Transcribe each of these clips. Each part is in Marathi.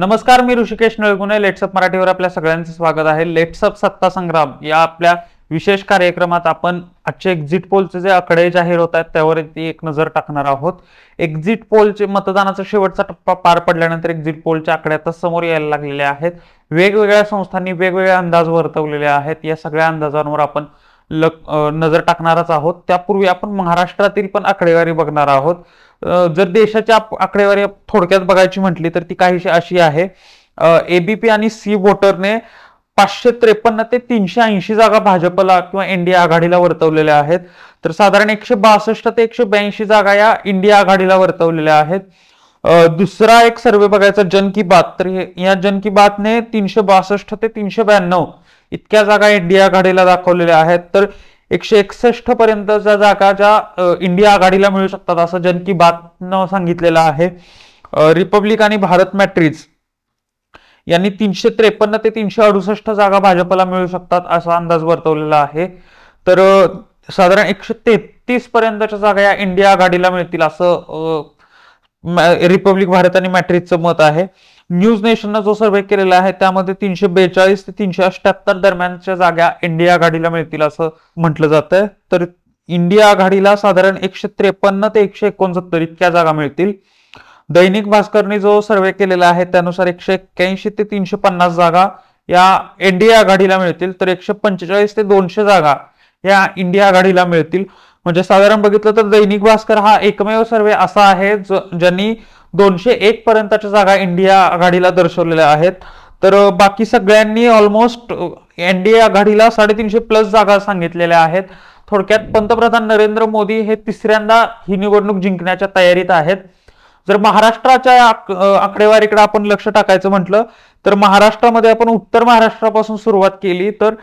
नमस्कार, मी ऋषिकेश नळगुणे. लेट्सअप मराठीवर आपल्या सगळ्यांचं स्वागत आहे. लेट्सअप सत्ता संग्राम या आपल्या विशेष कार्यक्रमात आपण आजचे एक्झिट पोलचे जे आकडे जाहीर होत आहेत त्यावरती एक नजर टाकणार आहोत. एक्झिट पोलचे मतदानाचा शेवटचा टप्पा पार पडल्यानंतर एक्झिट पोलच्या आकडे आता समोर यायला लागलेले आहेत. वेगवेगळ्या संस्थांनी वेगवेगळे अंदाज वर्तवलेले आहेत. या सगळ्या अंदाजांवर आपण नजर टाकणारच आहोत. त्यापूर्वी आपण महाराष्ट्रातील पण आकडेवारी बघणार आहोत. जर देशाची आकडेवारी थोडक्यात बघायची म्हटली तर ती काहीशी अशी आहे. एबीपी आणि सी वोटरने 553 ते 380 जागा भाजपला किंवा इंडिया आघाडीला वर्तवलेल्या आहेत. तर साधारण 162 ते 182 जागा या इंडिया आघाडीला वर्तवलेल्या आहेत. दुसरा एक सर्वे बघायचा जन की बात, तर या जन की बातने 362 ते 392 इतक्या जागा इंडिया आघाडीला दाखवलेल्या आहेत. तर 161 पर्यंतच्या जागा ज्या इंडिया आघाडीला मिळू शकतात असं जन की बातनं सांगितलेलं आहे. रिपब्लिक आणि भारत मॅट्रिक्स यांनी 353 ते 368 जागा भाजपला मिळू शकतात असा अंदाज वर्तवलेला आहे. तर साधारण 133 पर्यंतच्या जागा या इंडिया आघाडीला मिळतील असं रिपब्लिक भारत आणि मॅट्रिक्सचं मत आहे. न्यूज नेशननं जो सर्वे केलेला आहे त्यामध्ये 342 ते 378 दरम्यानच्या जागा इंडिया आघाडीला मिळतील असं म्हटलं जातंय. तर इंडिया आघाडीला साधारण 153 ते 169 इतक्या जागा मिळतील. दैनिक भास्करने जो सर्वे केलेला आहे त्यानुसार 181 ते 350 जागा या इंडिया आघाडीला मिळतील. तर 145 ते 200 जागा या इंडिया आघाडीला मिळतील. म्हणजे साधारण बघितलं तर दैनिक भास्कर हा एकमेव सर्वे असा आहे ज्यांनी 201 पर्यंतच्या जागा इंडिया आघाडीला दर्शवलेल्या आहेत. तर बाकी सगळ्यांनी ऑलमोस्ट एनडीए आघाडीला 350+ जागा सांगितलेल्या आहेत. थोडक्यात पंतप्रधान नरेंद्र मोदी हे तिसऱ्यांदा ही निवडणूक जिंकण्याच्या तयारीत आहेत. जर महाराष्ट्राच्या आकडेवारीकडे आपण लक्ष टाकायचं म्हटलं तर महाराष्ट्रामध्ये आपण उत्तर महाराष्ट्रापासून सुरुवात केली तर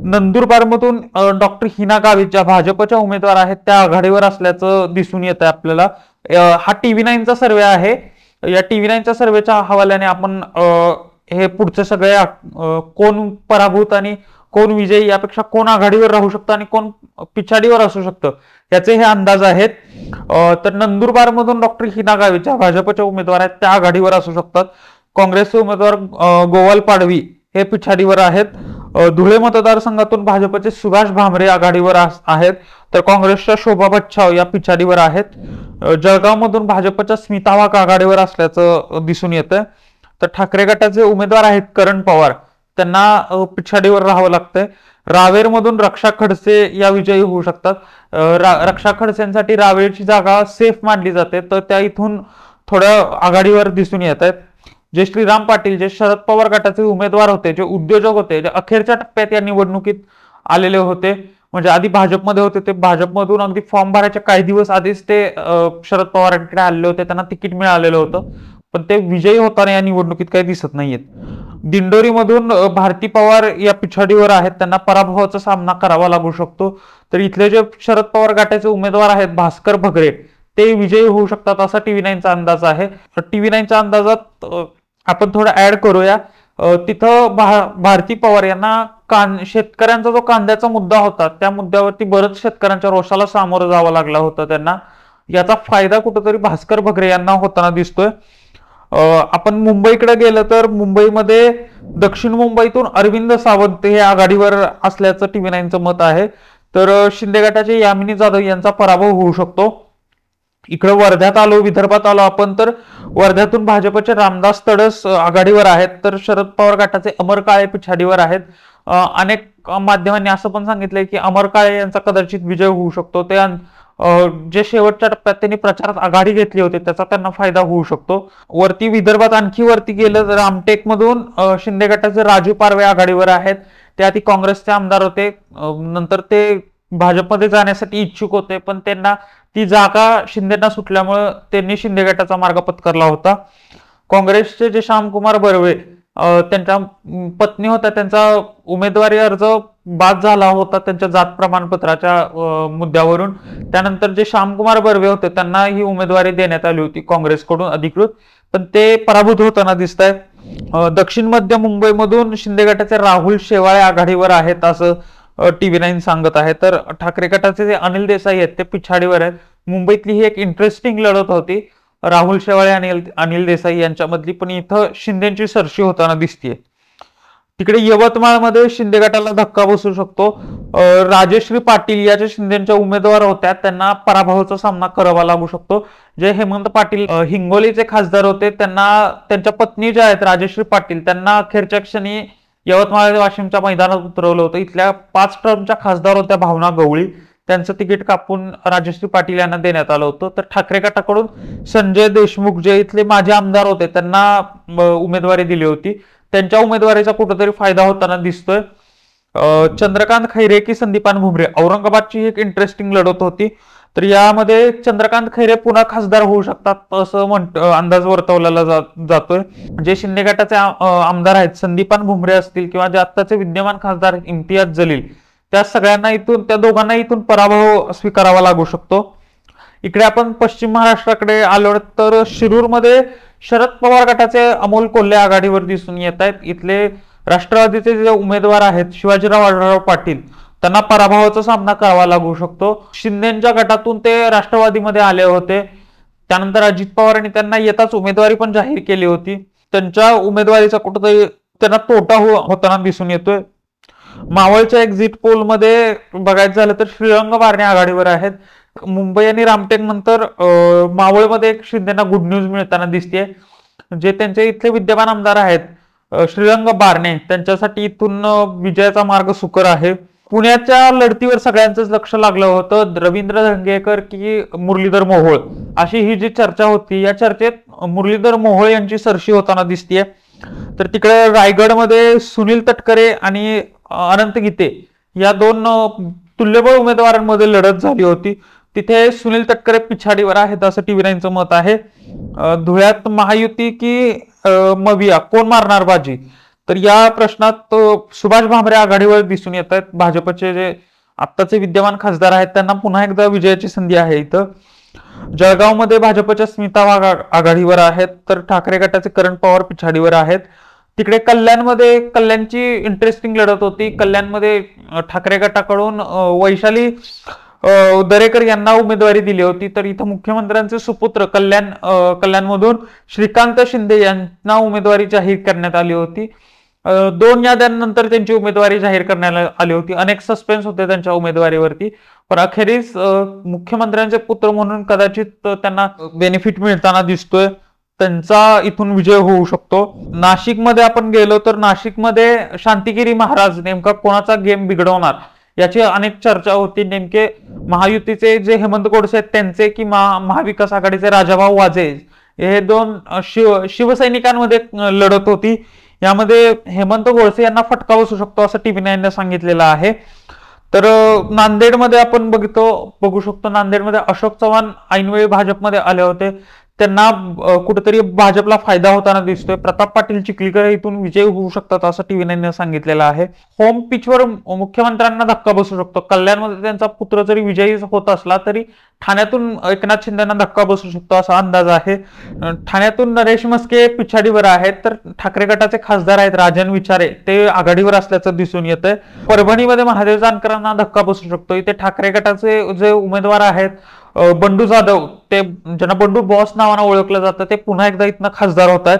नंदुरबारमधून डॉक्टर हिना गावित ज्या भाजपच्या उमेदवार आहेत त्या आघाडीवर असल्याचं दिसून येत आहे आपल्याला. हा TV9चा सर्वे आहे. या TV9च्या सर्वेच्या हवाल्याने आपण हे पुढचे सगळे कोण पराभूत आणि कोण विजयी यापेक्षा कोण आघाडीवर राहू शकतं आणि कोण पिछाडीवर असू शकतं याचे हे अंदाज आहेत. तर नंदुरबार मधून डॉक्टर हिना गावित ज्या भाजपच्या उमेदवार आहेत त्या आघाडीवर असू शकतात. काँग्रेसचे उमेदवार गोवाल पाडवी हे पिछाडीवर आहेत. धुळे मतदारसंघातून भाजपचे सुभाष भामरे आघाडीवर आहेत तर काँग्रेसच्या शोभा बच्छाव या पिछाडीवर आहेत. जळगाव मधून भाजपच्या स्मिता वाघ आघाडीवर असल्याचं दिसून येतं. तर ठाकरे गटाचे उमेदवार आहेत करण पवार, त्यांना पिछाडीवर राहावं लागतंय. रावेर मधून रक्षा खडसे या विजयी होऊ शकतात. रक्षा खडसेंसाठी रावेरची जागा सेफ मानली जाते तर त्या इथून थोड्या आघाडीवर दिसून येत आहेत. जे श्रीराम पाटील जे शरद पवार गटाचे उमेदवार होते, जे उद्योजक होते, जे अखेरच्या टप्प्यात या निवडणुकीत आलेले होते, म्हणजे आधी भाजपमध्ये होते, ते भाजपमधून अगदी फॉर्म भरायच्या काही दिवस आधीच ते शरद पवारांकडे आलेले होते, त्यांना तिकीट मिळालेलं होतं पण ते विजयी होताना या निवडणुकीत काही दिसत नाहीयेत. दिंडोरीमधून भारती पवार या पिछाडीवर आहेत, त्यांना पराभवाचा सामना करावा लागू शकतो. तर इथले जे शरद पवार गटाचे उमेदवार आहेत भास्कर भगरे ते विजयी होऊ शकतात असा TV9चा अंदाज आहे. TV9च्या अंदाजात आपण थोडं ऍड करूया. तिथं भारती पवार यांना शेतकऱ्यांचा जो कांद्याचा मुद्दा होता त्या मुद्द्यावरती बरंच शेतकऱ्यांच्या रोषाला सामोरं जावं लागलं होतं त्यांना. याचा फायदा कुठेतरी भास्कर भगरे यांना होताना दिसतोय. आपण मुंबईकडे गेलं तर मुंबईमध्ये दक्षिण मुंबईतून अरविंद सावंत हे आघाडीवर असल्याचं TV9चं मत आहे. तर शिंदे गटाचे यामिनी जाधव यांचा पराभव होऊ शकतो. इकडे वर्ध्यात आलो, विदर्भात आलो आपण तर वर्ध्यातून भाजपचे रामदास तडस आघाडीवर आहेत तर शरद पवार गटाचे अमर काळे पिछाडीवर आहेत. अनेक माध्यमांनी असं पण सांगितलंय की अमर काळे यांचा कदाचित विजय होऊ शकतो. ते जे शेवटच्या टप्प्यात त्यांनी प्रचारात आघाडी घेतली होती त्याचा त्यांना फायदा होऊ शकतो. वरती विदर्भात आणखी वरती गेलं तर रामटेक मधून शिंदे गटाचे राजू पारवे आघाडीवर आहेत. ते आधी काँग्रेसचे आमदार होते, नंतर ते भाजपमध्ये जाण्यासाठी इच्छुक होते पण त्यांना ती जागा शिंदेना सुटल्यामुळे त्यांनी शिंदे गटाचा मार्ग पत्करला होता. काँग्रेसचे जे श्यामकुमार बर्वे त्यांच्या पत्नी होत्या, त्यांचा उमेदवारी अर्ज बाद झाला होता त्यांच्या जात प्रमाणपत्राच्या मुद्द्यावरून. त्यानंतर जे श्यामकुमार बर्वे होते त्यांना ही उमेदवारी देण्यात आली होती काँग्रेसकडून अधिकृत, पण ते पराभूत होताना दिसत आहे. दक्षिण मध्य मुंबईमधून शिंदे गटाचे राहुल शेवाळे आघाडीवर आहेत असं TV9 सांगत आहे. तर ठाकरे गटाचे जे अनिल देसाई आहेत ते पिछाडीवर आहेत. मुंबईतली ही एक इंटरेस्टिंग लढत होती. राहुल शेवाळे आणि अनिल देसाई यांच्यामधली, पण इथं शिंदेची सरशी होताना दिसतीये. तिकडे यवतमाळमध्ये शिंदे गटाला धक्का बसू शकतो. राजेश्री पाटील या ज्या शिंदेच्या उमेदवार होत्या त्यांना पराभवाचा सामना करावा लागू शकतो. जे हेमंत पाटील हिंगोलीचे खासदार होते, त्यांना त्यांच्या पत्नी ज्या आहेत राजेश्री पाटील, त्यांना अखेरच्या क्षणी यवतमाळ वाशिमच्या मैदानात उतरवलं होतं. इथल्या 5 टर्मच्या खासदार होत्या भावना गवळी, त्यांचं तिकीट कापून राजश्री पाटील यांना देण्यात आलं होतं. तर ठाकरे गटाकडून संजय देशमुख जे इथले माजी आमदार होते त्यांना उमेदवारी दिली होती. त्यांच्या उमेदवारीचा कुठेतरी फायदा होताना दिसतोय. चंद्रकांत खैरे की संदीपान भुमरे, औरंगाबादची एक इंटरेस्टिंग लढत होती. तर यामध्ये चंद्रकांत खैरे पुन्हा खासदार होऊ शकतात असं अंदाज वर्तवला जातोय. जे शिंदे गटाचे आमदार आहेत संदीपान भुमरे असतील किंवा जे आत्ताचे विद्यमान खासदार इम्तियाज जलील, त्या दोघांना इथून पराभव स्वीकारावा लागू शकतो. इकडे आपण पश्चिम महाराष्ट्राकडे आलो तर शिरूरमध्ये शरद पवार गटाचे अमोल कोल्हे आघाडीवर दिसून येत आहेत. इथले राष्ट्रवादीचे जे उमेदवार आहेत शिवाजीराव आढळराव पाटील, त्यांना पराभवाचा सामना करावा लागू शकतो. शिंदेच्या गटातून ते राष्ट्रवादीमध्ये आले होते. त्यानंतर अजित पवारांनी त्यांना येताच उमेदवारी पण जाहीर केली होती. त्यांच्या उमेदवारीचा कुठेतरी त्यांना तोटा होताना दिसून येतोय. मावळच्या एक्झिट पोल मध्ये बघायचं झालं तर श्रीरंग बारणे आघाडीवर आहेत. मुंबई आणि रामटेक नंतर मावळमध्ये एक शिंदेना गुड न्यूज मिळताना दिसते. जे त्यांचे इथले विद्यमान आमदार आहेत श्रीरंग बारणे, त्यांच्यासाठी इथून विजयाचा मार्ग सुकर आहे. पुण्याच्या लढतीवर सगळ्यांचंच लक्ष लागलं होतं. रवींद्र धंगेकर की मुरलीधर मोहोळ, अशी ही जी चर्चा होती, या चर्चेत मुरलीधर मोहोळ यांची सरशी होताना दिसतीये. तर तिकडे रायगडमध्ये सुनील तटकरे आणि अनंत गीते या 2 तुल्यबळ उमेदवारांमध्ये लढत झाली होती. तिथे सुनील तटकरे पिछाडीवर आहेत असं TV9चं मत आहे. धुळ्यात महायुती की मविया, कोण मारणार बाजी, तर या प्रश्नात सुभाष भामरे आघाडीवर दिसून येत आहेत. भाजपचे जे आत्ताचे विद्यमान खासदार आहेत त्यांना पुन्हा एकदा विजयाची संधी आहे. इथं जळगावमध्ये भाजपच्या स्मिता वाघ आघाडीवर आहेत, तर ठाकरे गटाचे करण पवार पिछाडीवर आहेत. तिकडे कल्याणची इंटरेस्टिंग लढत होती. कल्याणमध्ये ठाकरे गटाकडून वैशाली दरेकर यांना उमेदवारी दिली होती. तर इथं मुख्यमंत्र्यांचे सुपुत्र कल्याणमधून श्रीकांत शिंदे यांना उमेदवारी जाहीर करण्यात आली होती. 2 याद्यांनंतर त्यांची उमेदवारी जाहीर करण्यात आली होती. अनेक सस्पेन्स होते त्यांच्या उमेदवारीवरती, पण अखेरीस मुख्यमंत्र्यांचे पुत्र म्हणून कदाचित त्यांना बेनिफिट मिळताना दिसतोय. त्यांचा इथून विजय होऊ शकतो. नाशिकमध्ये आपण गेलो तर नाशिकमध्ये शांतिगिरी महाराज नेमका कोणाचा गेम बिघडवणार याची अनेक चर्चा होती. नेमके महायुतीचे जे हेमंत गोडसे आहेत त्यांचे की महाविकास आघाडीचे राजाभाऊ वाजे, हे 2 शिवसैनिकांमध्ये लढत होती. यामध्ये हेमंत गोडसे यांना फटका बसू शकतो असं TV9ने सांगितलेलं आहे. तर नांदेडमध्ये आपण बघू शकतो, नांदेडमध्ये अशोक चव्हाण ऐनवेळी भाजपमध्ये आले होते. त्यांना कुठेतरी भाजपला फायदा होताना दिसतोय. प्रताप पाटील चिखलीकर इथून विजय होऊ शकतात असं TV9ने सांगितलेलं आहे. होम पिचवर मुख्यमंत्र्यांना धक्का बसू शकतो. कल्याणमध्ये त्यांचा पुत्र जरी विजयी होत असला तरी ठाण्यातून एकनाथ शिंदेना धक्का बसू शकतो असा अंदाज आहे. ठाण्यातून नरेश मस्के पिछाडीवर आहेत, तर ठाकरे गटाचे खासदार आहेत राजन विचारे, ते आघाडीवर असल्याचं दिसून येतंय. परभणीमध्ये महादेव जानकरांना धक्का बसू शकतो. इथे ठाकरे गटाचे जे उमेदवार आहेत बंडू जाधव, ते ज्यांना बंडू बॉस नावानं ओळखलं जातं, ते पुन्हा एकदा इथनं खासदार होत आहेत.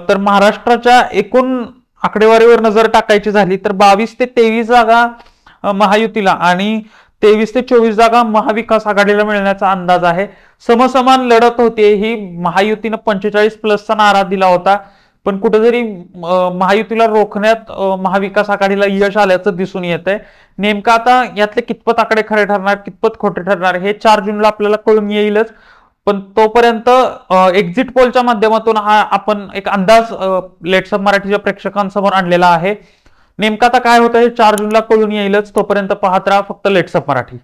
तर महाराष्ट्राच्या एकूण आकडेवारीवर नजर टाकायची झाली तर 22 ते 23 जागा महायुतीला आणि 23 ते 24 जागा महाविकास आघाडीला मिळण्याचा अंदाज आहे. समसमान लढत होते ही. महायुतीनं 45+ नारा दिला होता, पण कुठेतरी महायुतीला रोखण्यात महाविकास आघाडीला यश आल्याचं दिसून येत आहे. नेमकं आता यातले कितपत आकडे खरे ठरणार, कितपत खोटे ठरणार हे 4 जूनला आपल्याला कळून येईलच. पण तोपर्यंत एक्झिट पोलच्या माध्यमातून आपण एक अंदाज लेट्सअप मराठीच्या प्रेक्षकांसमोर आणलेला आहे. नेमकं आता काय होतं हे 4 जूनला कळून येईलच. तोपर्यंत पाहत राहा फक्त लेट्सअप मराठी.